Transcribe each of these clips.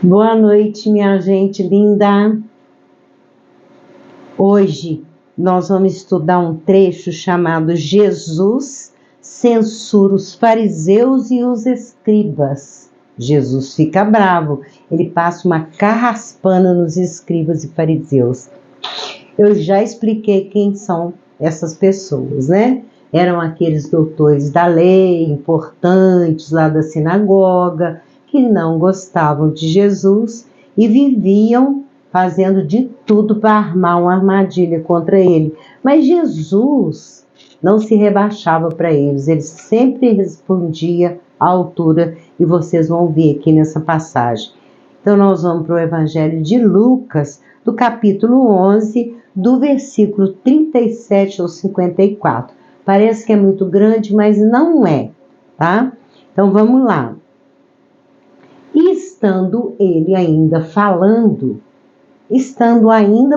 Boa noite, minha gente linda. Hoje nós vamos estudar um trecho chamado Jesus censura os fariseus e os escribas. Jesus fica bravo, ele passa uma carraspana nos escribas e fariseus. Eu já expliquei quem são essas pessoas, né? Eram aqueles doutores da lei, importantes lá da sinagoga, que não gostavam de Jesus e viviam fazendo de tudo para armar uma armadilha contra ele. Mas Jesus não se rebaixava para eles, ele sempre respondia à altura, e vocês vão ver aqui nessa passagem. Então nós vamos para o Evangelho de Lucas, do capítulo 11, do versículo 37 ao 54. Parece que é muito grande, mas não é, tá? Então vamos lá. E estando ele ainda falando,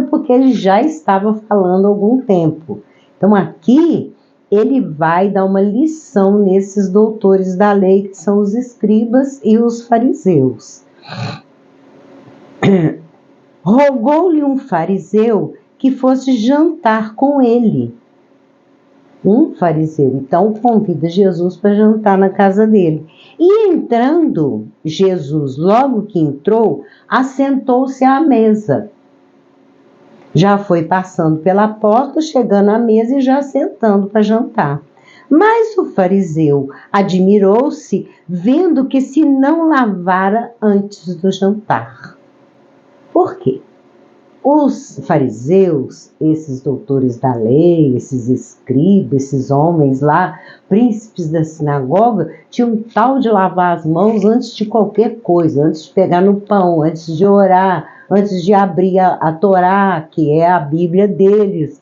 porque ele já estava falando há algum tempo. Então aqui ele vai dar uma lição nesses doutores da lei, que são os escribas e os fariseus. Rogou-lhe um fariseu que fosse jantar com ele. Um fariseu, então, convida Jesus para jantar na casa dele. E entrando, Jesus, logo que entrou, assentou-se à mesa. Já foi passando pela porta, chegando à mesa e já sentando para jantar. Mas o fariseu admirou-se, vendo que se não lavara antes do jantar. Por quê? Os fariseus, esses doutores da lei, esses escribas, esses homens lá, príncipes da sinagoga, tinham um tal de lavar as mãos antes de qualquer coisa, antes de pegar no pão, antes de orar, antes de abrir a Torá, que é a Bíblia deles.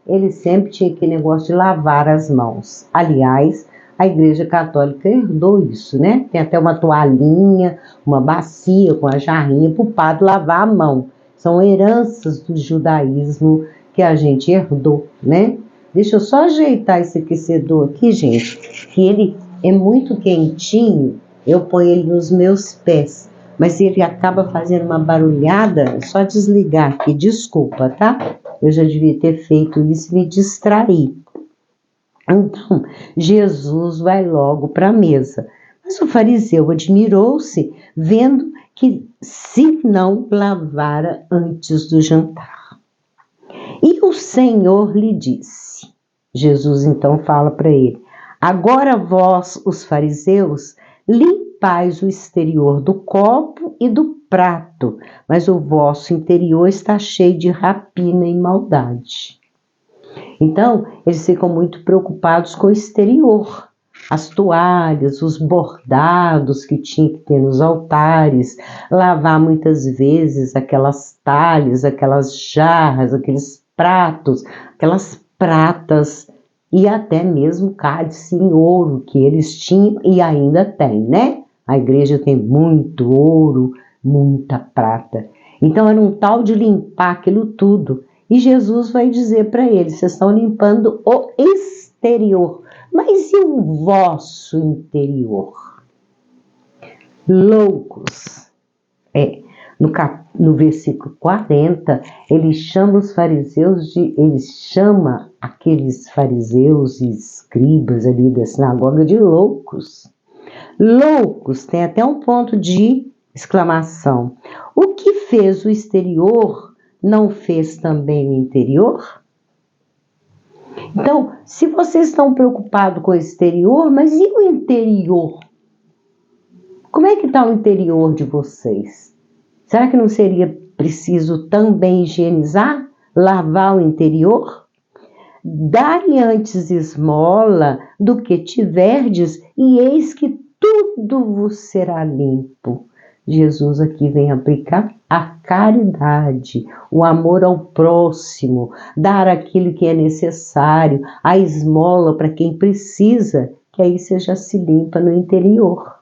Eles sempre tinham aquele negócio de lavar as mãos. Aliás, a Igreja Católica herdou isso, né? Tem até uma toalhinha, uma bacia com a jarrinha para o padre lavar a mão. São heranças do judaísmo que a gente herdou, né? Deixa eu só ajeitar esse aquecedor aqui, gente, que ele é muito quentinho. Eu ponho ele nos meus pés, mas ele acaba fazendo uma barulhada. É só desligar aqui, desculpa, tá? Eu já devia ter feito isso e me distrair. Então, Jesus vai logo para a mesa. Mas o fariseu admirou-se, vendo que se não lavara antes do jantar. E o Senhor lhe disse, Jesus então fala para ele, agora vós, os fariseus, limpais o exterior do copo e do prato, mas o vosso interior está cheio de rapina e maldade. Então, eles ficam muito preocupados com o exterior. As toalhas, os bordados que tinha que ter nos altares, lavar muitas vezes aquelas talhas, aquelas jarras, aqueles pratos, aquelas pratas e até mesmo cálice em ouro que eles tinham e ainda tem, né? A igreja tem muito ouro, muita prata. Então era um tal de limpar aquilo tudo. E Jesus vai dizer para eles, vocês estão limpando o exterior, mas e o vosso interior? Loucos. No versículo 40, ele chama os fariseus ele chama aqueles fariseus e escribas ali da sinagoga de loucos. Loucos, tem até um ponto de exclamação. O que fez o exterior não fez também o interior? Então, se vocês estão preocupados com o exterior, mas e o interior? Como é que está o interior de vocês? Será que não seria preciso também higienizar? Lavar o interior? Dai antes esmola do que tiverdes, e eis que tudo vos será limpo. Jesus aqui vem aplicar a caridade, o amor ao próximo, dar aquilo que é necessário, a esmola para quem precisa, que aí você já se limpa no interior.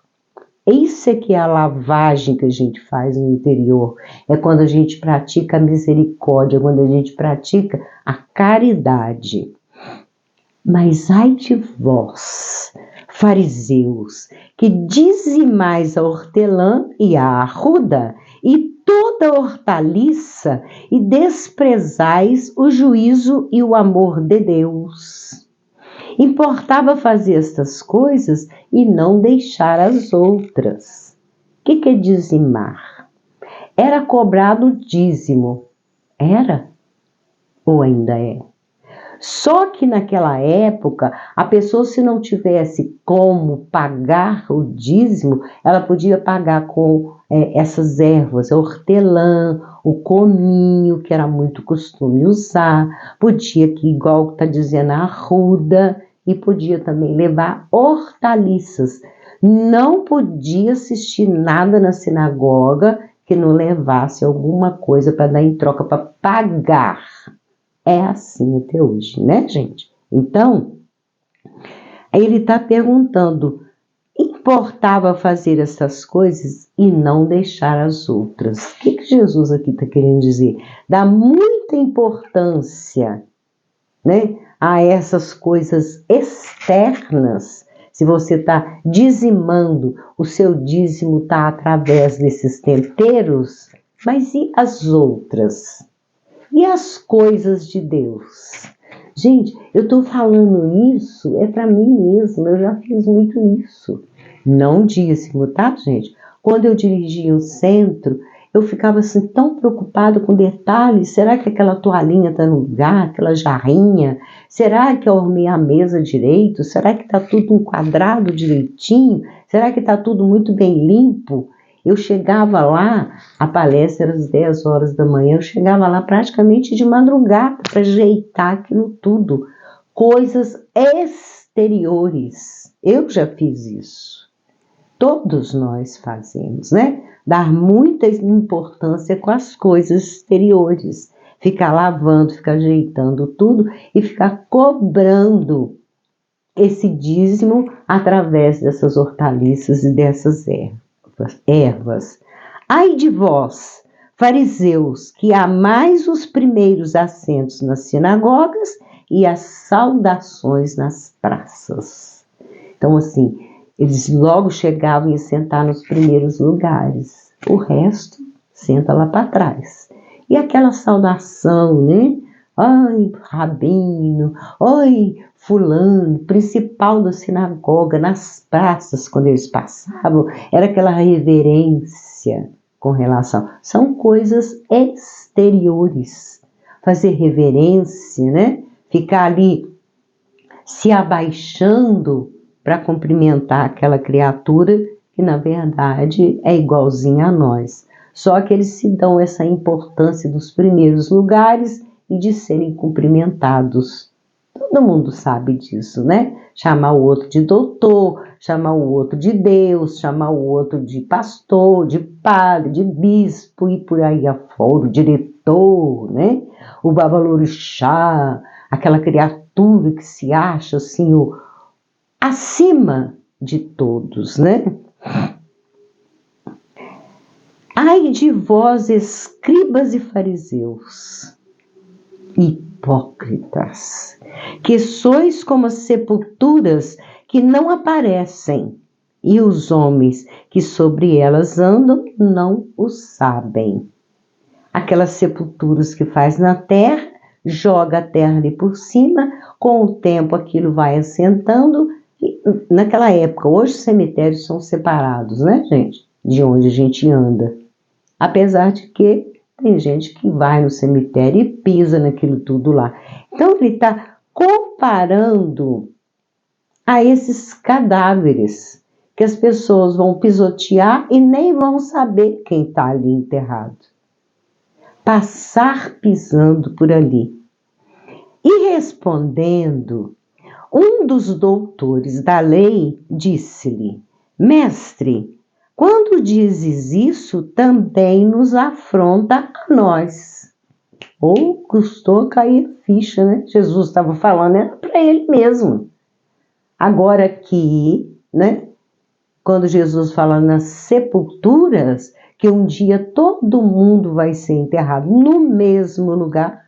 Isso é que é a lavagem que a gente faz no interior. É quando a gente pratica a misericórdia, quando a gente pratica a caridade. Mas ai de vós, Fariseus, que dizimais a hortelã e a arruda, e toda hortaliça, e desprezais o juízo e o amor de Deus. Importava fazer estas coisas e não deixar as outras. O que é dizimar? Era cobrado dízimo. Era? Ou ainda é? Só que naquela época, a pessoa, se não tivesse como pagar o dízimo, ela podia pagar com essas ervas, a hortelã, o cominho, que era muito costume usar, podia, que igual está dizendo, a arruda, e podia também levar hortaliças. Não podia assistir nada na sinagoga que não levasse alguma coisa para dar em troca, para pagar. É assim até hoje, né, gente? Então, ele está perguntando, importava fazer essas coisas e não deixar as outras. O que Jesus aqui está querendo dizer? Dá muita importância, né, a essas coisas externas. Se você está dizimando, o seu dízimo está através desses temperos, mas e as outras? E as coisas de Deus? Gente, eu estou falando isso, é para mim mesma, eu já fiz muito isso. Não dízimo, tá, gente? Quando eu dirigia o centro, eu ficava assim tão preocupada com detalhes. Será que aquela toalhinha está no lugar, aquela jarrinha? Será que eu arrumei a mesa direito? Será que está tudo enquadrado direitinho? Será que está tudo muito bem limpo? Eu chegava lá, a palestra era às 10 horas da manhã, eu chegava lá praticamente de madrugada para ajeitar aquilo tudo. Coisas exteriores. Eu já fiz isso. Todos nós fazemos, né? Dar muita importância com as coisas exteriores. Ficar lavando, ficar ajeitando tudo e ficar cobrando esse dízimo através dessas hortaliças e dessas ervas. Ai de vós, fariseus, que amais os primeiros assentos nas sinagogas e as saudações nas praças. Então, assim, eles logo chegavam e sentar nos primeiros lugares. O resto, senta lá para trás. E aquela saudação, né? Ai, rabino, oi, fulano, principal da sinagoga, nas praças, quando eles passavam, era aquela reverência com relação. São coisas exteriores. Fazer reverência, né? Ficar ali se abaixando para cumprimentar aquela criatura que, na verdade, é igualzinha a nós. Só que eles se dão essa importância dos primeiros lugares e de serem cumprimentados. Todo mundo sabe disso, né? Chamar o outro de doutor, chamar o outro de Deus, chamar o outro de pastor, de padre, de bispo e por aí afora, o diretor, né? O babalorixá, aquela criatura que se acha assim acima de todos, né? Ai de vós, escribas e fariseus, hipócritas, que sois como as sepulturas que não aparecem, e os homens que sobre elas andam não o sabem. Aquelas sepulturas que faz na terra, joga a terra ali por cima, com o tempo aquilo vai assentando. E naquela época, hoje os cemitérios são separados, né, gente? De onde a gente anda. Apesar de que tem gente que vai no cemitério e pisa naquilo tudo lá. Então ele está comparando a esses cadáveres que as pessoas vão pisotear e nem vão saber quem está ali enterrado. Passar pisando por ali. E respondendo, um dos doutores da lei disse-lhe: Mestre, quando dizes isso, também nos afronta a nós. Ou custou cair a ficha, né? Jesus estava falando, era para ele mesmo. Agora aqui, né? Quando Jesus fala nas sepulturas, que um dia todo mundo vai ser enterrado no mesmo lugar,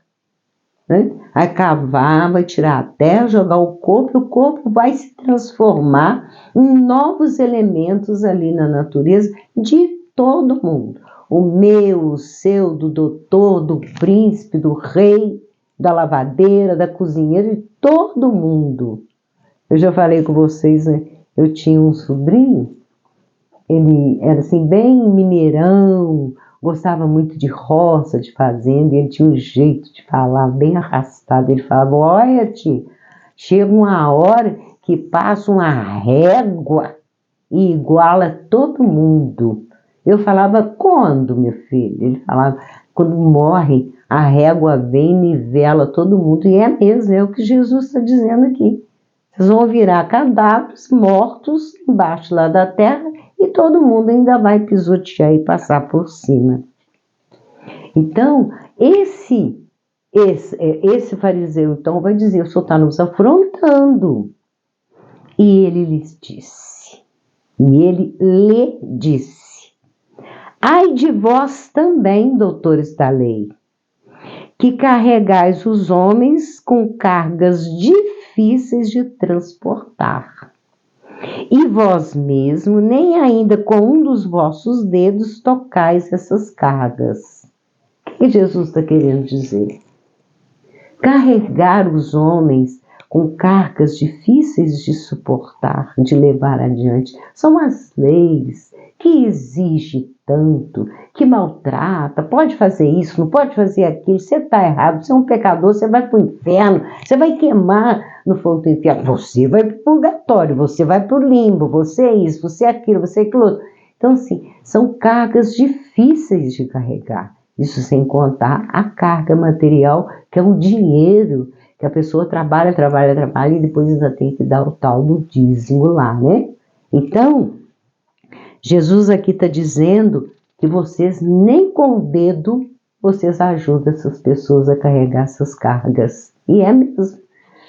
né? Vai cavar, vai tirar a terra, jogar o corpo, e o corpo vai se transformar em novos elementos ali na natureza de todo mundo. O meu, o seu, do doutor, do príncipe, do rei, da lavadeira, da cozinheira, de todo mundo. Eu já falei com vocês, né? Eu tinha um sobrinho, ele era assim bem mineirão, gostava muito de roça, de fazenda, e ele tinha um jeito de falar bem arrastado. Ele falava: olha, tio, chega uma hora que passa uma régua e iguala todo mundo. Eu falava: quando, meu filho? Ele falava: quando morre, a régua vem e nivela todo mundo. E é mesmo, é o que Jesus está dizendo aqui. Vocês vão virar cadáveres mortos embaixo lá da terra e todo mundo ainda vai pisotear e passar por cima. Então, esse fariseu então vai dizer: o senhor está nos afrontando. E ele lhes disse, e ele lhe disse: ai de vós também, doutores da lei, que carregais os homens com cargas difíceis de transportar. E vós mesmo, nem ainda com um dos vossos dedos tocais essas cargas. O que Jesus está querendo dizer? Carregar os homens com cargas difíceis de suportar, de levar adiante, são as leis que exigem tanto, que maltrata, pode fazer isso, não pode fazer aquilo, você está errado, você é um pecador, você vai para o inferno, você vai queimar no fogo do inferno, você vai para o purgatório, você vai para o limbo, você é isso, você é aquilo, você é aquilo outro. Então, assim, são cargas difíceis de carregar, isso sem contar a carga material, que é o dinheiro, que a pessoa trabalha e depois ainda tem que dar o tal do dízimo lá, né? Então, Jesus aqui está dizendo que vocês, nem com o dedo, vocês ajudam essas pessoas a carregar essas cargas. E é mesmo.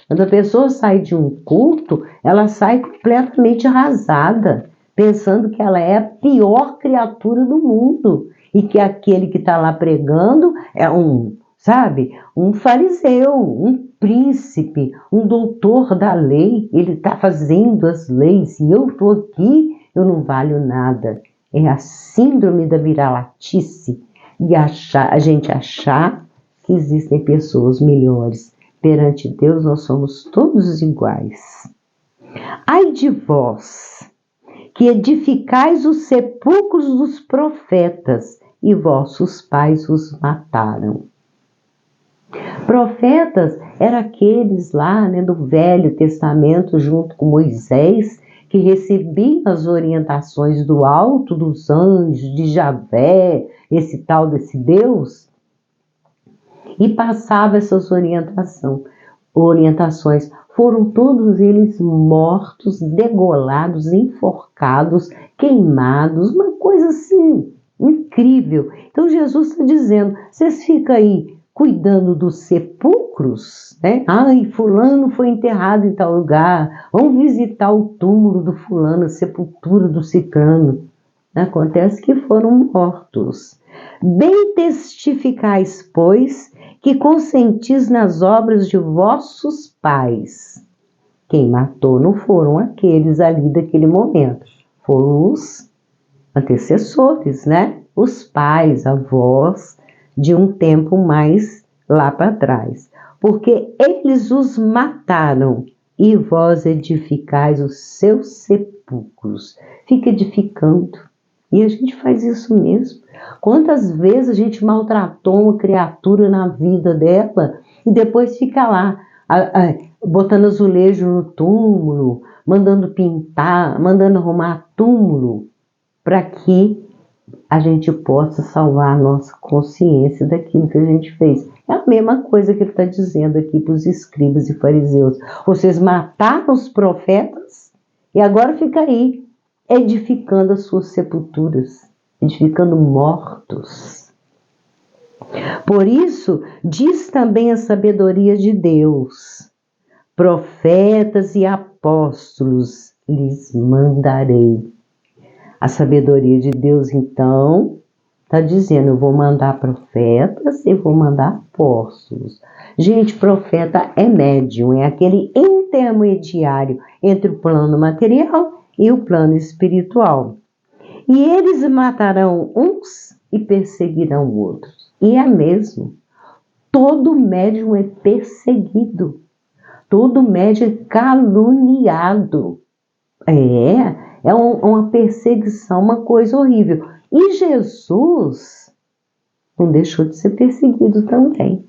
Quando a pessoa sai de um culto, ela sai completamente arrasada, pensando que ela é a pior criatura do mundo. E que aquele que está lá pregando é um fariseu, um príncipe, um doutor da lei. Ele está fazendo as leis e eu estou aqui, eu não valho nada. É a síndrome da vira-latice e a gente achar que existem pessoas melhores. Perante Deus nós somos todos iguais. Ai de vós, que edificais os sepulcros dos profetas, e vossos pais os mataram. Profetas eram aqueles lá, né, do Velho Testamento, junto com Moisés, que recebiam as orientações do alto, dos anjos, de Javé, esse tal desse Deus, e passava essas orientações. Foram todos eles mortos, degolados, enforcados, queimados, uma coisa assim incrível. Então Jesus está dizendo: vocês ficam aí cuidando dos sepulcros, né? Ai, fulano foi enterrado em tal lugar, vamos visitar o túmulo do fulano, a sepultura do ciclano. Acontece que foram mortos. Bem testificais, pois, que consentis nas obras de vossos pais. Quem matou não foram aqueles ali daquele momento, foram os antecessores, né? Os pais, avós, de um tempo mais lá para trás. Porque eles os mataram e vós edificais os seus sepulcros. Fica edificando. E a gente faz isso mesmo. Quantas vezes a gente maltratou uma criatura na vida dela e depois fica lá, botando azulejo no túmulo, mandando pintar, mandando arrumar túmulo, para que a gente possa salvar a nossa consciência daquilo que a gente fez. É a mesma coisa que ele está dizendo aqui para os escribas e fariseus. Vocês mataram os profetas e agora fica aí, edificando as suas sepulturas, edificando mortos. Por isso, diz também a sabedoria de Deus: profetas e apóstolos lhes mandarei. A sabedoria de Deus, então, Está dizendo, eu vou mandar profetas e vou mandar apóstolos. Gente, profeta é médium, é aquele intermediário entre o plano material e o plano espiritual. E eles matarão uns e perseguirão outros. E é mesmo. Todo médium é perseguido. Todo médium é caluniado. É uma perseguição, uma coisa horrível. E Jesus não deixou de ser perseguido também.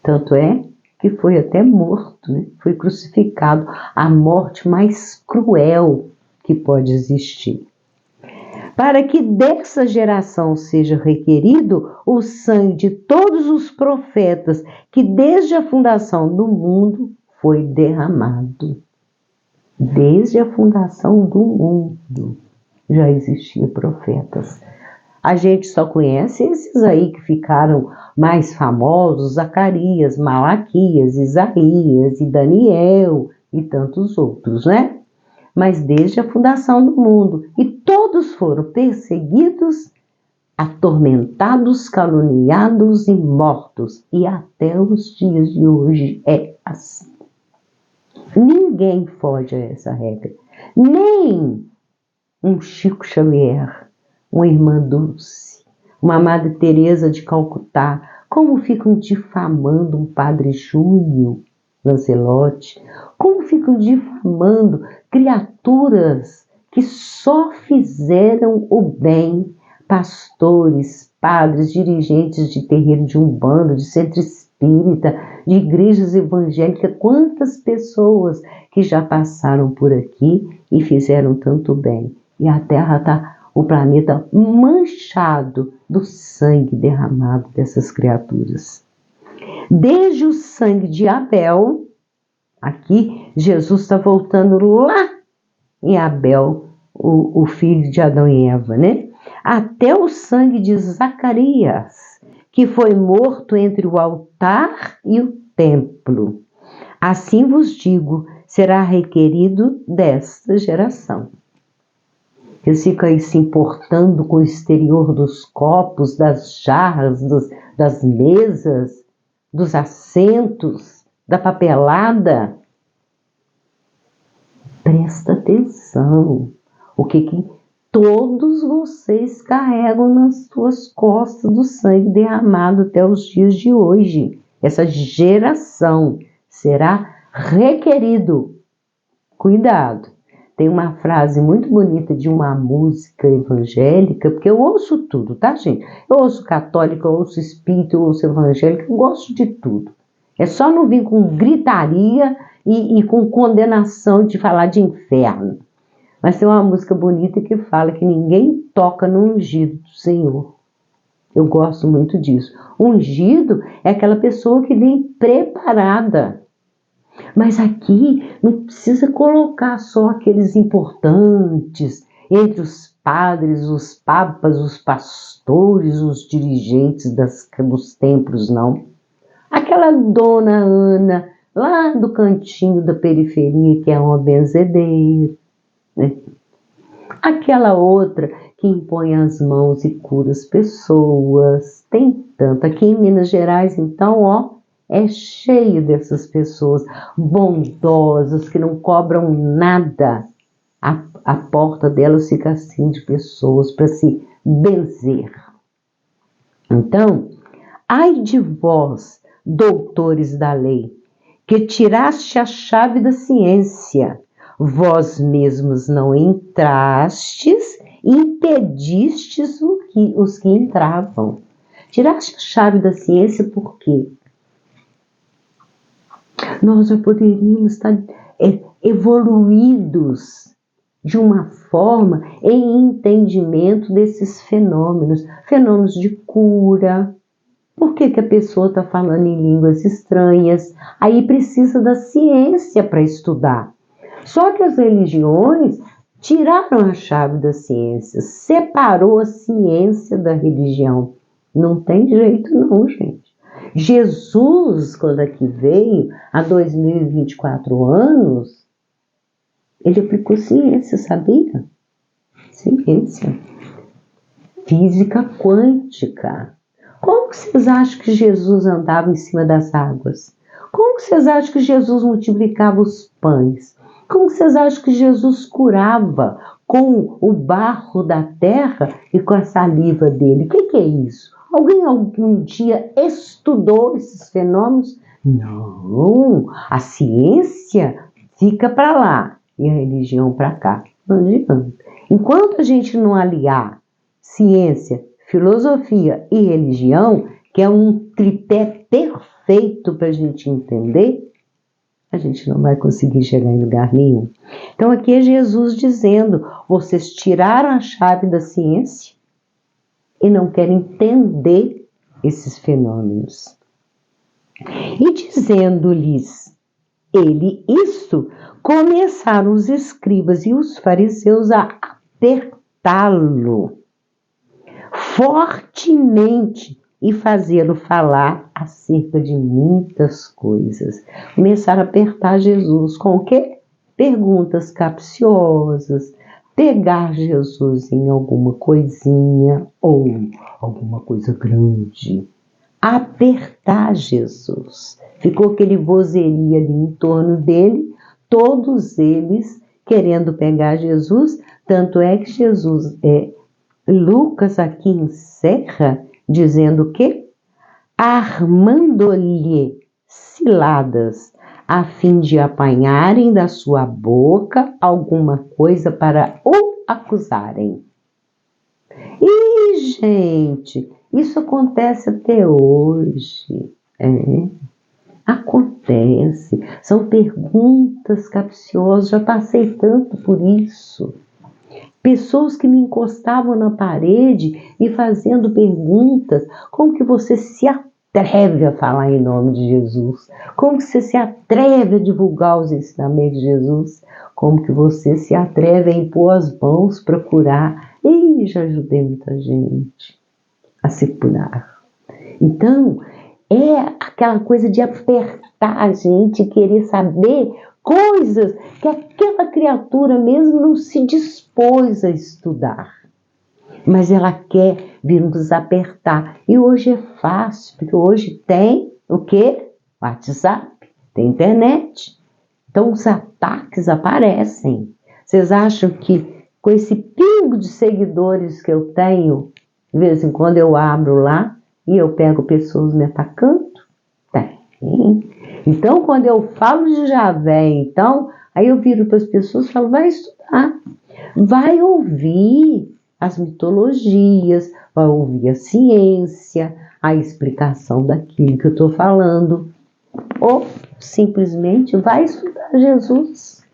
Tanto é que foi até morto, né? Foi crucificado, a morte mais cruel que pode existir. Para que dessa geração seja requerido o sangue de todos os profetas que desde a fundação do mundo foi derramado. Desde a fundação do mundo já existiam profetas. A gente só conhece esses aí que ficaram mais famosos, Zacarias, Malaquias, Isaías e Daniel e tantos outros, né? Mas desde a fundação do mundo. E todos foram perseguidos, atormentados, caluniados e mortos. E até os dias de hoje é assim. Ninguém foge a essa regra. Nem um Chico Xavier, uma irmã Dulce, uma Madre Teresa de Calcutá, como ficam difamando um Padre Júlio Lancelotti, como ficam difamando criaturas que só fizeram o bem, pastores, padres, dirigentes de terreiro de umbanda, de centro espírita, de igrejas evangélicas, quantas pessoas que já passaram por aqui e fizeram tanto bem. E a Terra está, o planeta, manchado do sangue derramado dessas criaturas. Desde o sangue de Abel, aqui Jesus está voltando lá em Abel, o filho de Adão e Eva, né? Até o sangue de Zacarias, que foi morto entre o altar e o templo. Assim vos digo, será requerido desta geração. Eles ficam aí se importando com o exterior dos copos, das jarras, das mesas, dos assentos, da papelada. Presta atenção. O que todos vocês carregam nas suas costas do sangue derramado até os dias de hoje. Essa geração será requerido. Cuidado. Tem uma frase muito bonita de uma música evangélica, porque eu ouço tudo, tá, gente? Eu ouço católica, eu ouço espírita, eu ouço evangélica, eu gosto de tudo. É só não vir com gritaria e com condenação de falar de inferno. Mas tem uma música bonita que fala que ninguém toca no ungido do Senhor. Eu gosto muito disso. Ungido é aquela pessoa que vem preparada. Mas aqui não precisa colocar só aqueles importantes entre os padres, os papas, os pastores, os dirigentes dos templos, não. Aquela dona Ana, lá do cantinho da periferia, que é uma benzedeira, né? Aquela outra que impõe as mãos e cura as pessoas. Tem tanto. Aqui em Minas Gerais, então, ó, é cheio dessas pessoas bondosas que não cobram nada. A porta delas fica assim de pessoas para se benzer. Então, ai de vós, doutores da lei, que tiraste a chave da ciência, vós mesmos não entrastes, impedistes os que entravam. Tiraste a chave da ciência por quê? Nós já poderíamos estar evoluídos de uma forma em entendimento desses fenômenos de cura. Por que a pessoa está falando em línguas estranhas? Aí precisa da ciência para estudar. Só que as religiões tiraram a chave da ciência, separou a ciência da religião. Não tem jeito não, gente. Jesus, quando aqui veio, há 2024 anos, ele aplicou ciência, sabia? Ciência. física quântica. Como que vocês acham que Jesus andava em cima das águas? Como que vocês acham que Jesus multiplicava os pães? Como que vocês acham que Jesus curava com o barro da terra e com a saliva dele? O que é isso? Alguém algum dia estudou esses fenômenos? Não, a ciência fica para lá e a religião para cá. Não adianta. Enquanto a gente não aliar ciência, filosofia e religião, que é um tripé perfeito para a gente entender, a gente não vai conseguir chegar em lugar nenhum. Então aqui é Jesus dizendo, vocês tiraram a chave da ciência e não querem entender esses fenômenos. E dizendo-lhes ele isso, começaram os escribas e os fariseus a apertá-lo fortemente e fazê-lo falar acerca de muitas coisas. Começaram a apertar Jesus com o quê? Perguntas capciosas, pegar Jesus em alguma coisinha ou alguma coisa grande. Apertar Jesus. Ficou aquele vozeria ali em torno dele, todos eles querendo pegar Jesus, tanto é que Lucas aqui encerra dizendo que armando-lhe ciladas, a fim de apanharem da sua boca alguma coisa para o acusarem. E, gente, isso acontece até hoje. Acontece. São perguntas capciosas, já passei tanto por isso. Pessoas que me encostavam na parede e fazendo perguntas, como que você se atreve a falar em nome de Jesus? Como que você se atreve a divulgar os ensinamentos de Jesus? Como que você se atreve a impor as mãos para curar? E já ajudei muita gente a se curar. Então, é aquela coisa de apertar a gente, querer saber coisas que aquela criatura mesmo não se dispôs a estudar. Mas ela quer vir nos apertar. E hoje é fácil, porque hoje tem o quê? WhatsApp, tem internet. Então os ataques aparecem. Vocês acham que com esse pingo de seguidores que eu tenho, de vez em quando eu abro lá e eu pego pessoas me atacando? Tem. Então, quando eu falo de Javé, então, aí eu viro para as pessoas e falo, vai estudar, vai ouvir as mitologias, vai ouvir a ciência, a explicação daquilo que eu estou falando, ou simplesmente vai estudar Jesus.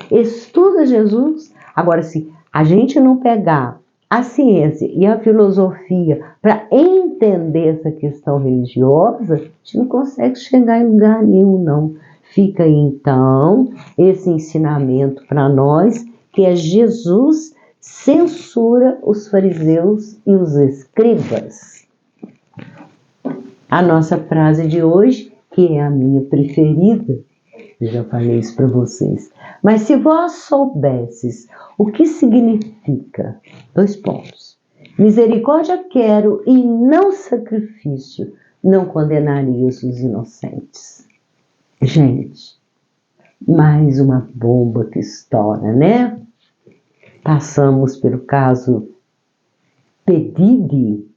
Estuda Jesus. Agora, se a gente não pegar a ciência e a filosofia para entender essa questão religiosa, a gente não consegue chegar em lugar nenhum, não. Fica aí, então, esse ensinamento para nós, que é Jesus censura os fariseus e os escribas. A nossa frase de hoje, que é a minha preferida, eu já falei isso para vocês. Mas se vós soubesses o que significa, 2 pontos. Misericórdia quero e não sacrifício, não condenarias os inocentes. Gente, mais uma bomba que estoura, né? Passamos pelo caso Pedidi,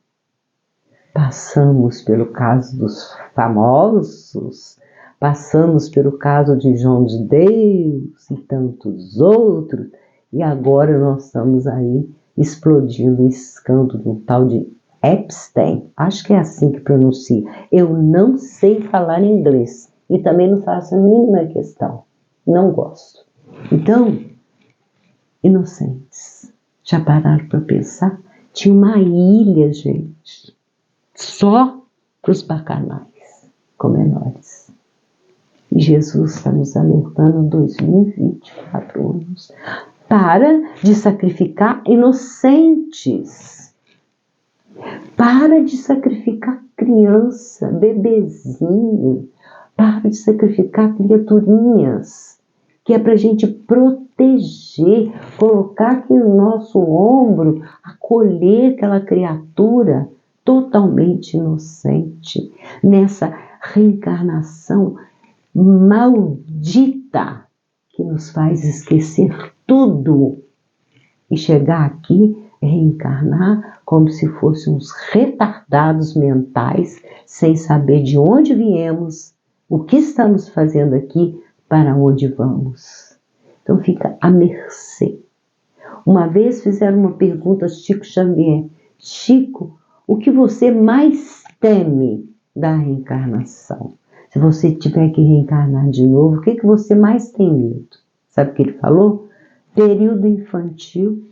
passamos pelo caso dos famosos, passamos pelo caso de João de Deus e tantos outros, e agora nós estamos aí explodindo o escândalo do tal de Epstein. Acho que é assim que pronuncia. Eu não sei falar inglês e também não faço a mínima questão. Não gosto. Então, inocentes. Já pararam para pensar? Tinha uma ilha, gente, só para os bacanais com menores. E Jesus está nos alertando em 2024 anos. Para de sacrificar inocentes. Para de sacrificar criança, bebezinho. Para de sacrificar criaturinhas. Que é para a gente proteger proteger, colocar aqui no nosso ombro, acolher aquela criatura totalmente inocente, nessa reencarnação maldita que nos faz esquecer tudo e chegar aqui, reencarnar como se fôssemos retardados mentais, sem saber de onde viemos, o que estamos fazendo aqui, para onde vamos. Então fica à mercê. Uma vez fizeram uma pergunta a Chico Xavier: Chico, o que você mais teme da reencarnação? Se você tiver que reencarnar de novo, o que você mais tem medo? Sabe o que ele falou? Período infantil.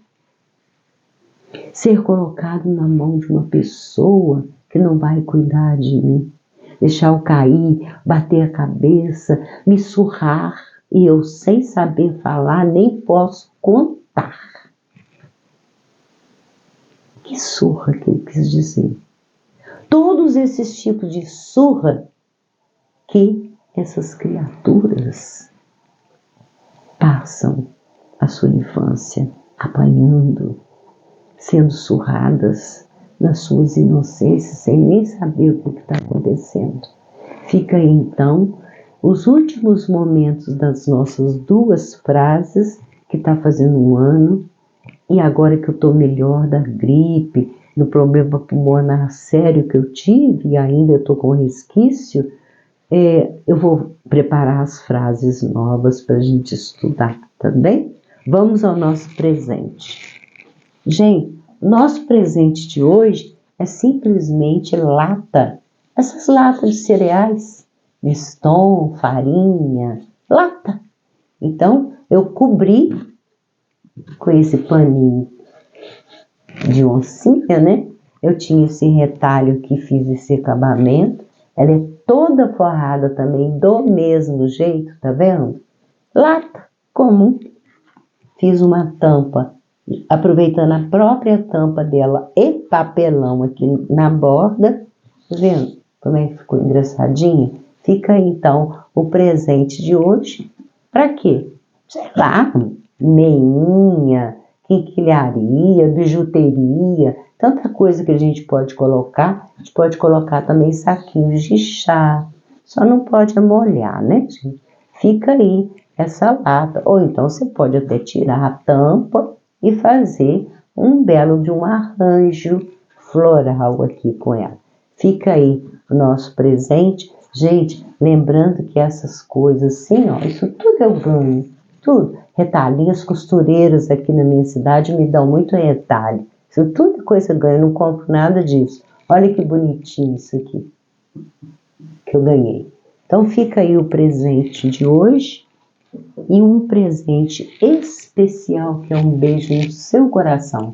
Ser colocado na mão de uma pessoa que não vai cuidar de mim. Deixar eu cair, bater a cabeça, me surrar e eu sem saber falar nem posso contar. Que surra que ele quis dizer? Todos esses tipos de surra que essas criaturas passam a sua infância apanhando, sendo surradas nas suas inocências, sem nem saber o que está acontecendo. Fica aí, então, os últimos momentos das nossas duas frases, que está fazendo um ano, e agora que eu estou melhor da gripe, do problema pulmonar sério que eu tive, e ainda estou com resquício, eu vou preparar as frases novas para a gente estudar, tá bem? Vamos ao nosso presente. Gente, nosso presente de hoje é simplesmente lata. Essas latas de cereais, Neston, farinha, lata. Então, eu cobri com esse paninho de oncinha, né? Eu tinha esse retalho que fiz esse acabamento. Ela é toda forrada também, do mesmo jeito, tá vendo? Lata comum. Fiz uma tampa, aproveitando a própria tampa dela e papelão aqui na borda. Tá vendo como é que ficou engraçadinha? Fica aí, então, o presente de hoje. Para quê? Sei lá, meinha, quinquilharia, bijuteria, tanta coisa que a gente pode colocar. A gente pode colocar também saquinhos de chá, só não pode molhar, né, gente? Fica aí essa lata, ou então você pode até tirar a tampa e fazer um belo de um arranjo floral aqui com ela. Fica aí o nosso presente. Gente, lembrando que essas coisas assim, ó, isso tudo eu ganho, tudo. Retalhinhos, costureiras aqui na minha cidade me dão muito retalho. Isso tudo é coisa eu ganho, eu não compro nada disso. Olha que bonitinho isso aqui que eu ganhei. Então fica aí o presente de hoje e um presente especial que é um beijo no seu coração.